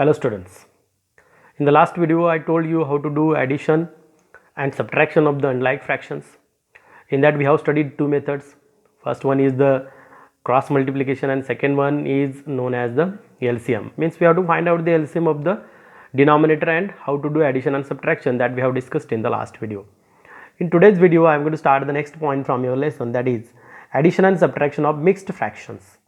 Hello students, in the last video I told you how to do addition and subtraction of the unlike fractions. In that we have studied two methods. First one is the cross multiplication and second one is known as the LCM. Means we have to find out the LCM of the denominator and how to do addition and subtraction, that we have discussed in the last video. In today's video I am going to start the next point from your lesson, that is addition and subtraction of mixed fractions.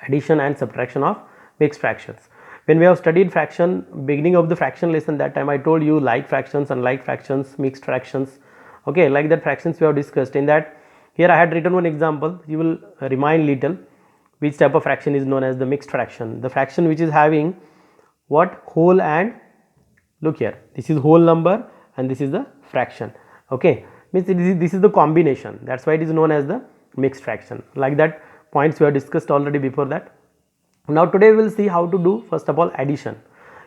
Addition and subtraction of mixed fractions. When we have studied fraction, beginning of the fraction lesson, that time I told you like fractions, unlike fractions, mixed fractions, okay, like that fractions we have discussed. In that, here I had written one example. You will remind little which type of fraction is known as the mixed fraction. The fraction which is having what? Whole and, look here, this is whole number and this is the fraction, okay, means this is the combination, that's why it is known as the mixed fraction. Like that points we have discussed already before that. Now today we will see how to do first of all addition.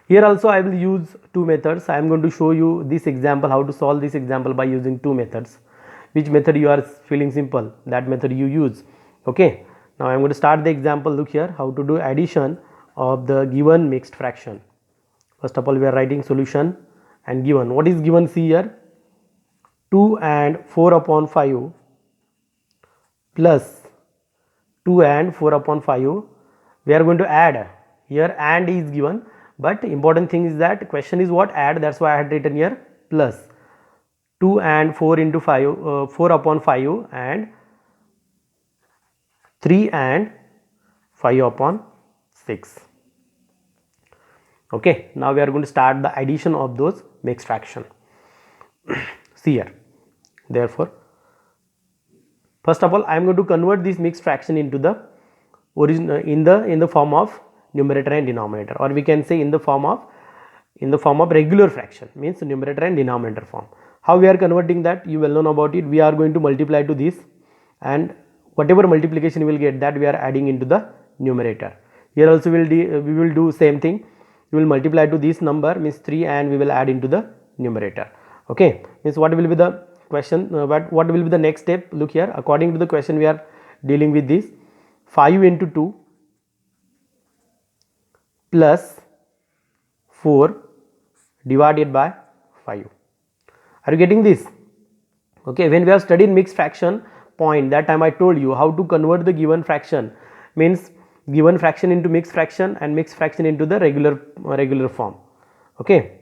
Here also I will use two methods. I am going to show you this example, how to solve this example by using two methods. Which method you are feeling simple, that method you use, okay. Now I am going to start the example. Look here, how to do addition of the given mixed fraction. First of all we are writing solution and given. What is given? See here, 2 and 4 upon 5 plus 2 and 4 upon 5. We are going to add. Here and is given, but important thing is that question is what? Add. That's why I had written here plus 2 and 4 into 5, 4 upon 5 and 3 and 5 upon 6. Okay, now we are going to start the addition of those mixed fraction. See here, therefore first of all I am going to convert this mixed fraction into the original in the form of numerator and denominator, or we can say in the form of regular fraction, means numerator and denominator form. How we are converting that, you will know about it. We are going to multiply to this, and whatever multiplication you will get, that we are adding into the numerator. Here also we will do same thing. We will multiply to this number, means 3, and we will add into the numerator, okay. Means what will be the question, what will be the next step? Look here, according to the question we are dealing with this. 5 into 2 plus 4 divided by 5. Are you getting this? Okay, when we have studied mixed fraction point, that time I told you how to convert the given fraction, means given fraction into mixed fraction and mixed fraction into the regular form, okay.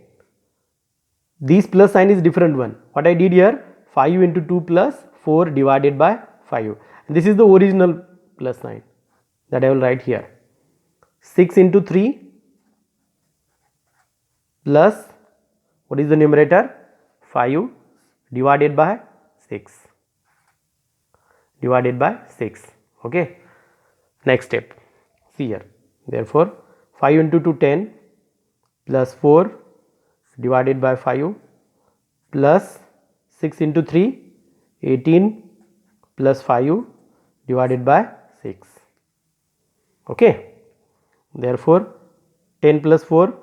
This plus sign is different one. What I did here, 5 into 2 plus 4 divided by 5. This is the original plus sign that I will write here. 6 into 3 plus, what is the numerator? 5 divided by 6 divided by 6, okay. Next step, see here, therefore 5 into 2 10 plus 4 divided by 5 plus 6 into 3 18 plus 5 divided by 6, okay. Therefore 10 plus 4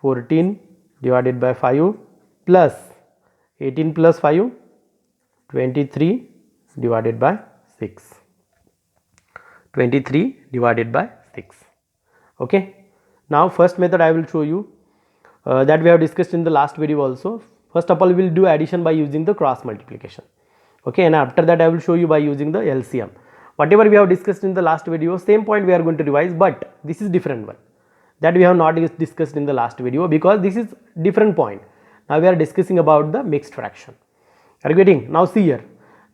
14 divided by 5 plus 18 plus 5 23 divided by 6, 23 divided by 6, okay. Now first method I will show you, that we have discussed in the last video also. First of all we will do addition by using the cross multiplication, okay, and after that I will show you by using the LCM. Whatever we have discussed in the last video, same point we are going to revise, but this is different one that we have not discussed in the last video, because this is different point. Now we are discussing about the mixed fraction. Are you getting? Now see here,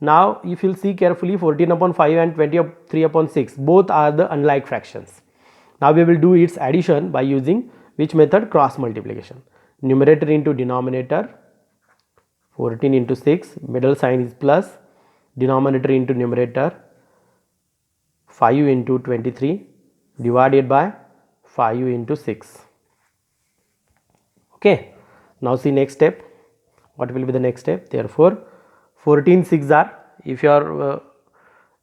now if you will see carefully, 14 upon 5 and 23 upon 6 both are the unlike fractions. Now we will do its addition by using which method? Cross multiplication. Numerator into denominator, 14 into 6, middle sign is plus, denominator into numerator, 5 into 23 divided by 5 into 6, okay. Now see next step, what will be the next step? Therefore 14 6 are, if you are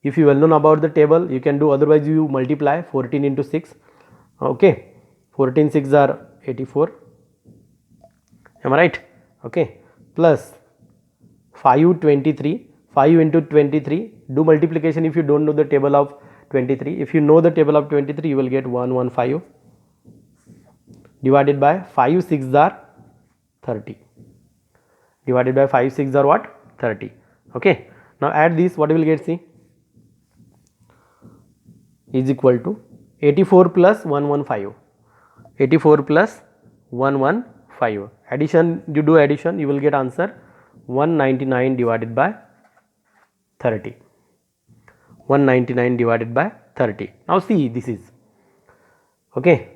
if you well known about the table you can do, otherwise you multiply 14 into 6, okay. 14 6 are 84, am I right? Okay, plus 5 23, 5 into 23, do multiplication if you don't know the table of 23. If you know the table of 23, you will get 115. divided by 5 6 are 30. Divided by 5 6 are what? 30. Okay. Now add this, what we will get, see, is equal to 84 plus 115. 84 plus 115. Addition, you do addition, you will get answer 199 divided by 30. 199 divided by 30. Now see, this is, okay,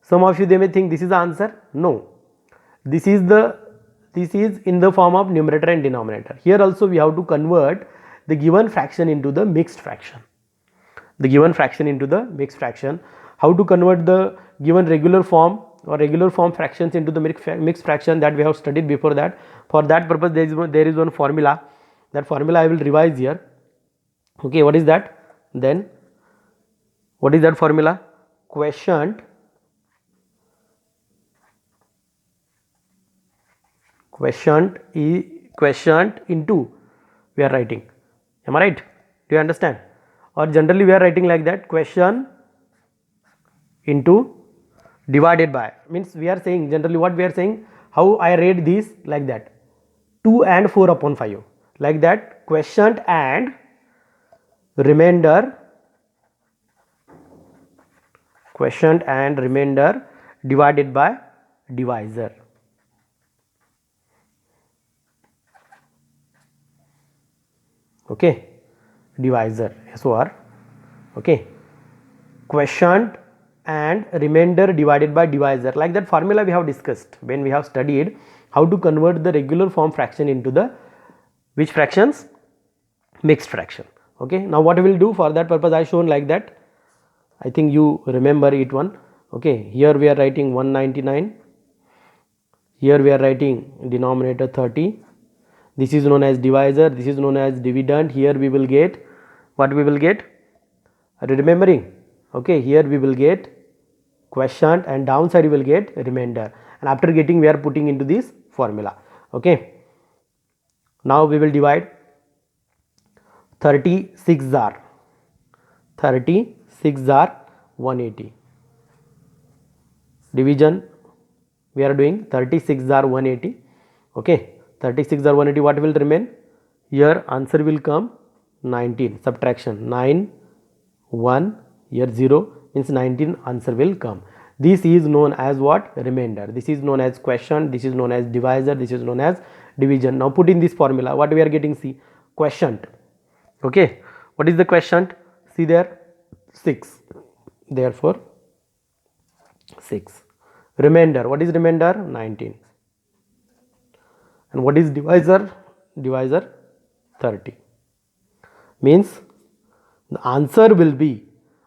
some of you they may think this is the answer. No, this is in the form of numerator and denominator. Here also we have to convert the given fraction into the mixed fraction. The given fraction into the mixed fraction. How to convert the given regular form or regular form fractions into the mixed fraction, that we have studied before that. For that purpose there is one formula. That formula I will revise here. Okay, what is that? Then what is that formula? Quotient into, we are writing. Am I right? Do you understand? Or generally we are writing like that, quotient into divided by, means we are saying generally what we are saying, how I read this like that, 2 and 4 upon 5, like that, quotient and remainder divided by divisor. Okay, divisor, SOR. Okay, quotient and remainder divided by divisor, like that formula we have discussed when we have studied how to convert the regular form fraction into the which fractions? Mixed fraction. Okay, now what we will do, for that purpose I shown like that, I think you remember it one. Okay, here we are writing 199, here we are writing denominator 30, this is known as divisor, this is known as dividend. Here we will get, what we will get? Are you remembering? Okay, here we will get quotient and downside we will get remainder, and after getting we are putting into this formula. Okay, now we will divide. 36 are 180. Division we are doing, 36 are 180. Okay, 36 are 180, what will remain? Here answer will come 19, subtraction 9 1, here 0, means 19 answer will come. This is known as what? Remainder. This is known as quotient, this is known as divisor, this is known as division. Now put in this formula, what we are getting? See, quotient. Okay, what is the quotient? See there, 6, therefore 6. Remainder, what is remainder? 19. And what is divisor? Divisor 30. Means the answer will be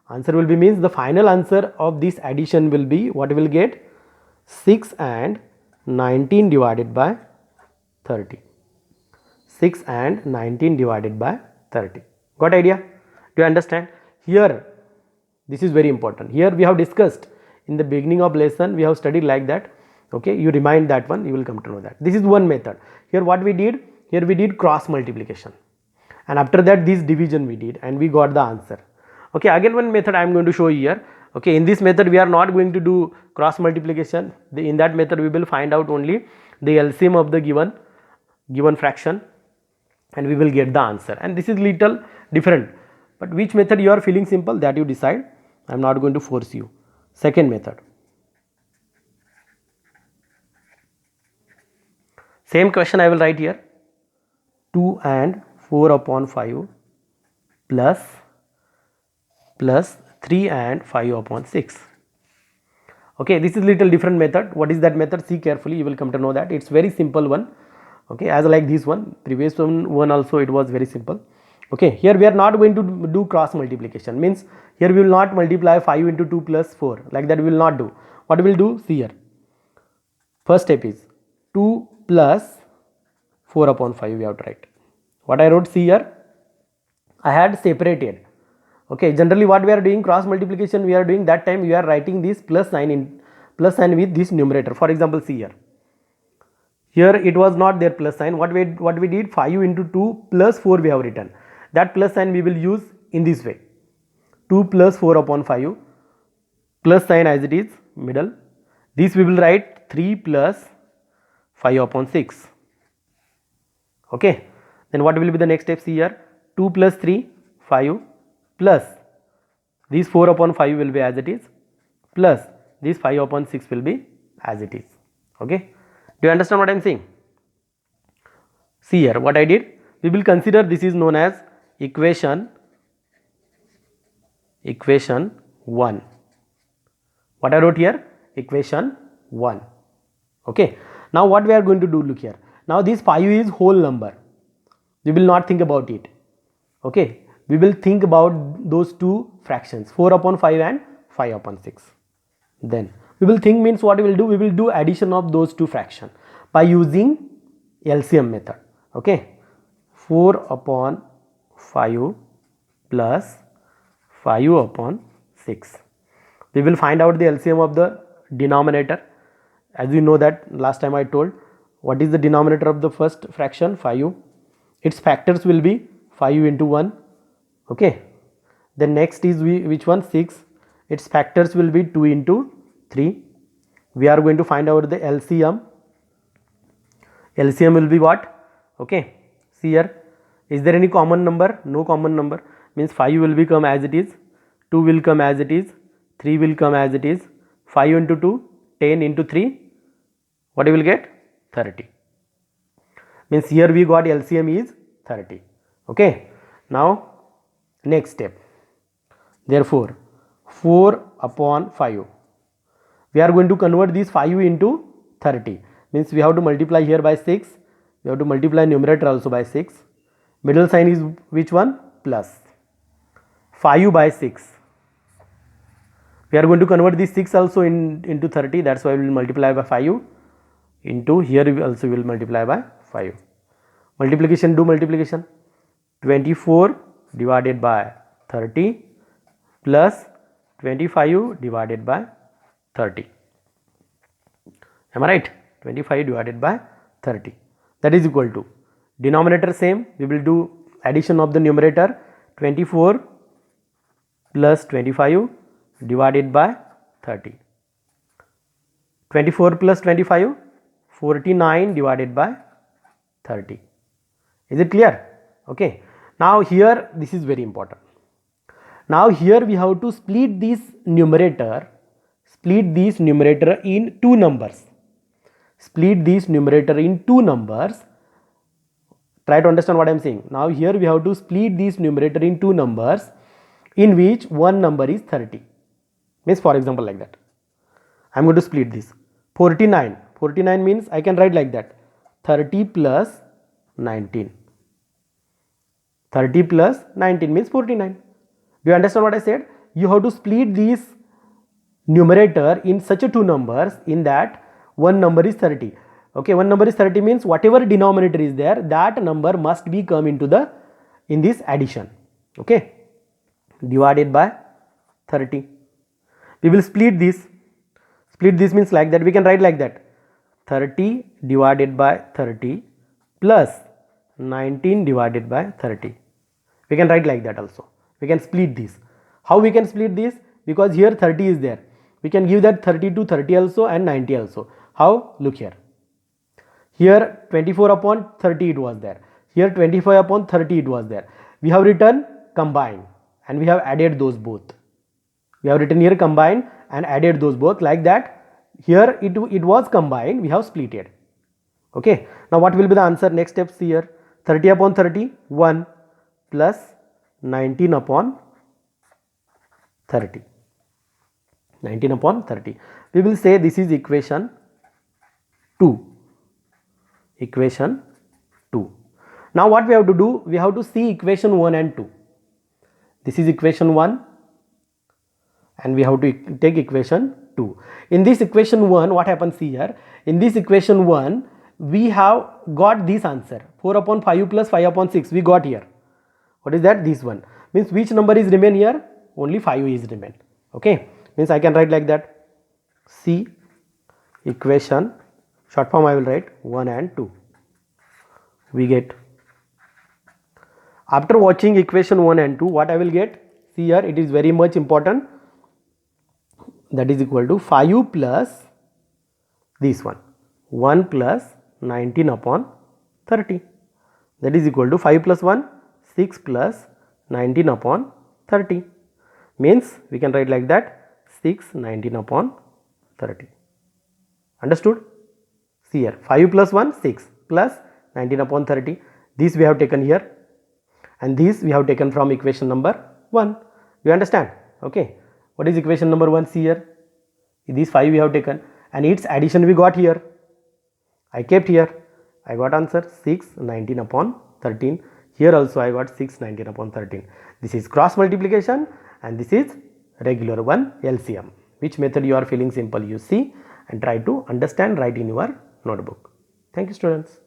means the final answer of this addition will be, what we will get? 6 and 19 divided by 30. 6 and 19 divided by 30. Got idea? Do you understand? Here this is very important. Here we have discussed in the beginning of lesson, we have studied like that. Okay, you remind that one, you will come to know that. This is one method. Here what we did? Here we did cross multiplication, and after that this division we did and we got the answer. Okay, again one method I am going to show you here. Okay, in this method we are not going to do cross multiplication. In that method we will find out only the LCM of the given fraction and we will get the answer, and this is little different, but which method you are feeling simple, that you decide. I am not going to force you. Second method, same question I will write here, 2 and 4 upon 5 plus 3 and 5 upon 6. Okay, this is little different method. What is that method? See carefully, you will come to know that it's very simple one. Okay, as like this one, previous one also it was very simple. Okay, here we are not going to do cross multiplication, means here we will not multiply 5 into 2 plus 4, like that we will not do. What we will do? See here, first step is 2 plus 4 upon 5 we have to write. What I wrote, see here, I had separated. Okay, generally what we are doing, cross multiplication we are doing, that time we are writing this plus sign with this numerator. For example, see here it was not there plus sign. What we did, 5 into 2 plus 4 we have written. That plus sign we will use in this way, 2 plus 4 upon 5, plus sign as it is middle, This we will write 3 plus 5 upon 6. Okay. Then what will be the next steps here? 2 plus 3, 5 plus these 4 upon 5 will be as it is, plus this 5 upon 6 will be as it is. Okay. Do you understand what I am saying? See here what I did. We will consider this is known as equation 1. What I wrote here? Equation 1. Okay. Now what we are going to do, look here. Now this 5 is whole number. We will not think about it. Okay. We will think about those two fractions, 4 upon 5 and 5 upon 6. Then we will think means what we will do? We will do addition of those two fractions by using LCM method. Okay. 4 upon 5 plus 5 upon 6. We will find out the LCM of the denominator. As you know that last time I told, what is the denominator of the first fraction? 5. Its factors will be 5 into 1. Okay. The next is which one? 6. Its factors will be 2 into 3. We are going to find out the LCM. LCM will be what? Okay. See here. Is there any common number? No common number. Means 5 will become as it is, 2 will come as it is, 3 will come as it is, 5 into 2, 10 into 3, what you will get? 30. Means here we got LCM is 30. Okay. Now next step. Therefore 4 upon 5. We are going to convert this 5 into 30. Means we have to multiply here by 6. We have to multiply numerator also by 6. Middle sign is which one? Plus. 5 by 6. We are going to convert this 6 also into 30. That's why we will multiply by 5 into here we also will multiply by 5. Multiplication, do multiplication. 24 divided by 30 plus 25 divided by 30. Am I right? 25 divided by 30. That is equal to, denominator same, we will do addition of the numerator, 24 plus 25 divided by 30. 24 plus 25, 49 divided by 30. Is it clear? Okay. Now here this is very important. Now here we have to split this numerator in two numbers. Split this numerator in two numbers. Try to understand what I am saying. Now here we have to split this numerator in two numbers in which one number is 30. Means for example like that. I am going to split this. 49. 49 means I can write like that. 30 plus 19. 30 plus 19 means 49. Do you understand what I said? You have to split this numerator in such a two numbers in that one number is 30. Okay, one number is 30 means whatever denominator is there, that number must be come into in this addition. Okay, divided by 30. We will split this. Split this means like that. We can write like that. 30 divided by 30 plus 19 divided by 30. We can write like that also. We can split this. How we can split this? Because here 30 is there. We can give that 30 to 30 also and 90 also. How? Look here. Here 24 upon 30 it was there. Here 25 upon 30 it was there. We have written combine and we have added those both. We have written here combine and added those both like that. Here it was combined, we have split it. Okay. Now what will be the answer? Next steps here. 30 upon 30, 1 plus 19 upon 30. 19 upon 30. We will say this is equation 2. Equation 2. Now what we have to do? We have to see equation 1 and 2. This is equation 1 and we have to take equation 2. In this equation 1, what happens here? In this equation 1, we have got this answer. 4 upon 5 plus 5 upon 6 we got here. What is that? This one. Means which number is remain here? Only 5 is remain. Okay. Means I can write like that. C equation, short form I will write 1 and 2. We get. After watching equation 1 and 2, what I will get? See here, it is very much important. That is equal to 5 plus this one, 1 plus 19 upon 30, that is equal to 5 plus 1, 6 plus 19 upon 30, means we can write like that, 6 19 upon 30. Understood? See here, 5 plus 1, 6 plus 19 upon 30, this we have taken here and this we have taken from equation number 1. You understand? Okay. What is equation number 1? See here, these 5 we have taken and its addition we got here. I kept here, I got answer 6 19 upon 13. Here also I got 6 19 upon 13. This is cross multiplication and this is regular one, LCM. Which method you are feeling simple, you see and try to understand, write in your notebook. Thank you, students.